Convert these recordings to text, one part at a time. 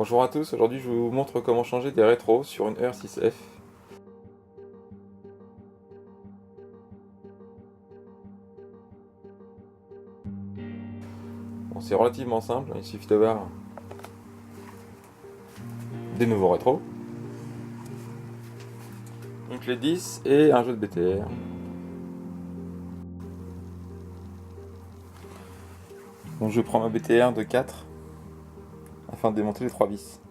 Bonjour à tous, aujourd'hui je vous montre comment changer des rétros sur une R6F. Bon, c'est relativement simple, il suffit d'avoir des nouveaux rétros, une clé 10 et un jeu de BTR. Donc je prends ma BTR de 4 afin de démonter les 3 vis.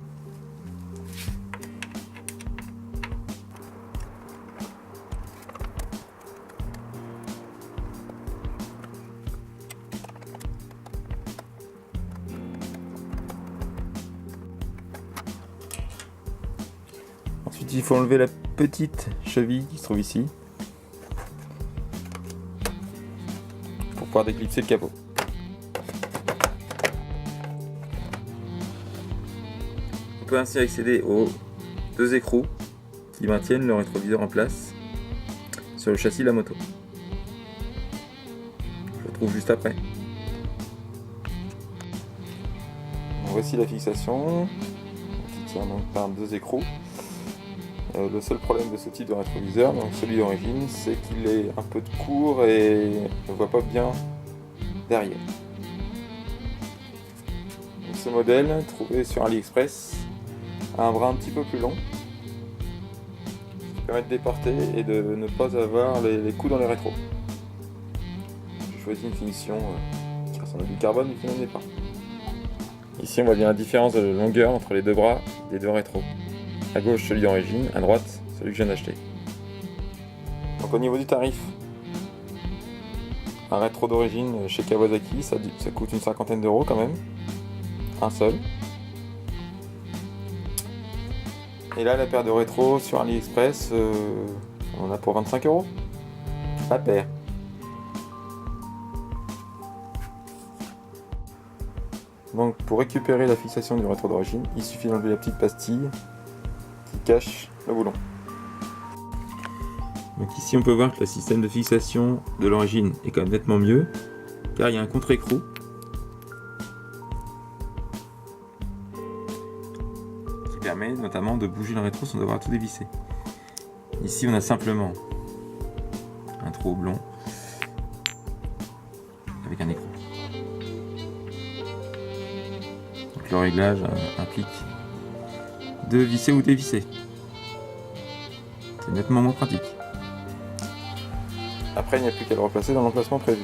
Ensuite il faut enlever la petite cheville qui se trouve ici pour pouvoir déclipser le capot. On peut ainsi accéder aux deux écrous qui maintiennent le rétroviseur en place sur le châssis de la moto. Je le trouve juste après. Donc voici la fixation qui tient donc par deux écrous. Le seul problème de ce type de rétroviseur, donc celui d'origine, c'est qu'il est un peu court et on ne voit pas bien derrière. Donc ce modèle, trouvé sur AliExpress, a un bras un petit peu plus long, qui permet de déporter et de ne pas avoir les coups dans les rétros. J'ai choisi une finition qui ressemble à du carbone mais qui n'en est pas. Ici on voit bien la différence de longueur entre les deux bras des deux rétros. À gauche celui d'origine, à droite celui que je viens d'acheter. Donc au niveau du tarif, un rétro d'origine chez Kawasaki ça coûte une cinquantaine d'euros quand même, un seul. Et là la paire de rétro sur AliExpress, on en a pour 25 euros, la paire. Donc pour récupérer la fixation du rétro d'origine, il suffit d'enlever la petite pastille qui cache le boulon. Donc ici on peut voir que le système de fixation de l'origine est quand même nettement mieux, car il y a un contre-écrou qui permet notamment de bouger le rétro sans devoir tout dévisser. Ici on a simplement un trou oblong avec un écrou. Donc le réglage implique de visser ou dévisser. C'est nettement moins pratique. Après, il n'y a plus qu'à le replacer dans l'emplacement prévu.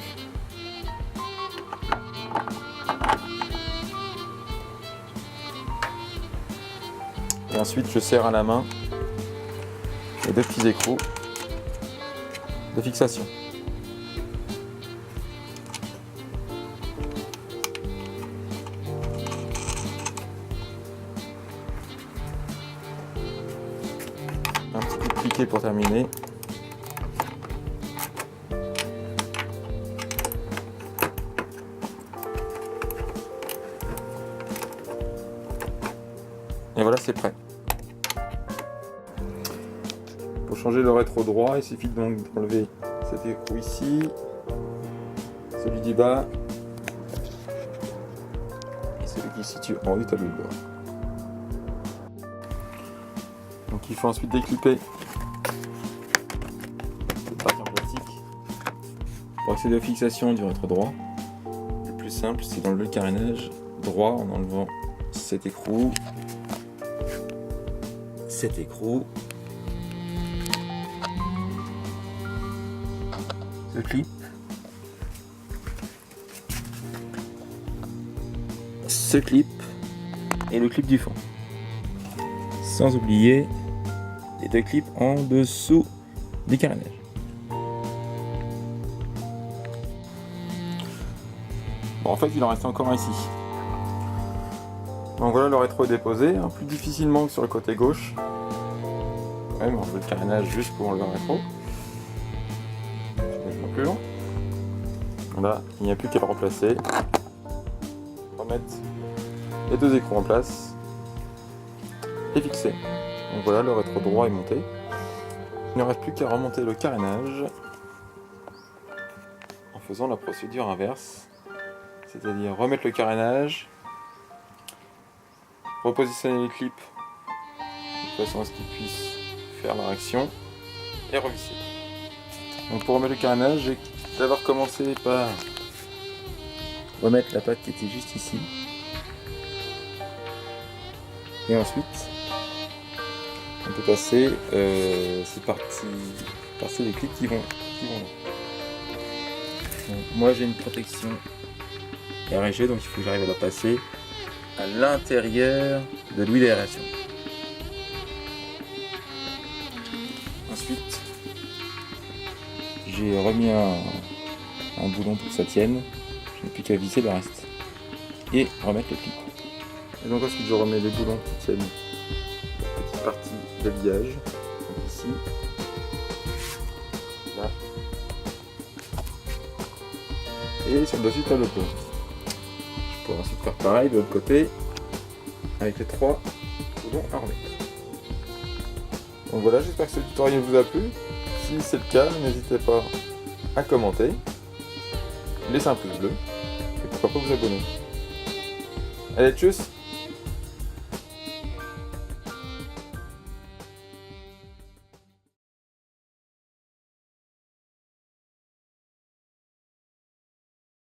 Et ensuite, je serre à la main les deux petits écrous de fixation. Un petit coup de piquet pour terminer. Et voilà, c'est prêt. Pour changer le rétro droit, il suffit donc d'enlever cet écrou ici, celui du bas et celui qui se situe en haut du tableau de bord. Donc il faut ensuite déclipper cette partie en plastique pour accéder aux fixations du rétro droit. Le plus simple, c'est d'enlever le carénage droit en enlevant cet écrou, ce clip, ce clip et le clip du fond. Sans oublier les deux clips en dessous des carénages. Bon, en fait, il en reste encore un ici. Donc voilà, le rétro est déposé, hein, plus difficilement que sur le côté gauche. Ouais, mais on veut le carénage juste pour enlever le rétro. C'est nettement plus long. Là, il n'y a plus qu'à le replacer. Remettre les deux écrous en place et fixer. Donc voilà, le rétro droit est monté. Il ne reste plus qu'à remonter le carénage en faisant la procédure inverse, c'est-à-dire remettre le carénage, repositionner les clips de façon à ce qu'ils puissent faire leur action et revisser. Donc pour remettre le carénage, j'ai d'abord commencé par remettre la patte qui était juste ici. Et ensuite, on peut passer ces parties des clips qui vont là. Donc, moi j'ai une protection RG, donc il faut que j'arrive à la passer à l'intérieur de l'ouïe d'aération. Ensuite, j'ai remis un boulon pour que ça tienne. Je n'ai plus qu'à visser le reste et remettre le clip. Et donc ensuite je remets les boulons qui tiennent la petite partie d'habillage, donc ici, là, et sur le dessus du tableau plat. Je pourrais ensuite faire pareil de l'autre côté avec les 3 boulons à remettre. Donc voilà, j'espère que ce tutoriel vous a plu. Si c'est le cas, n'hésitez pas à commenter, laisser un pouce bleu et pourquoi pas vous abonner. Allez, tchuss!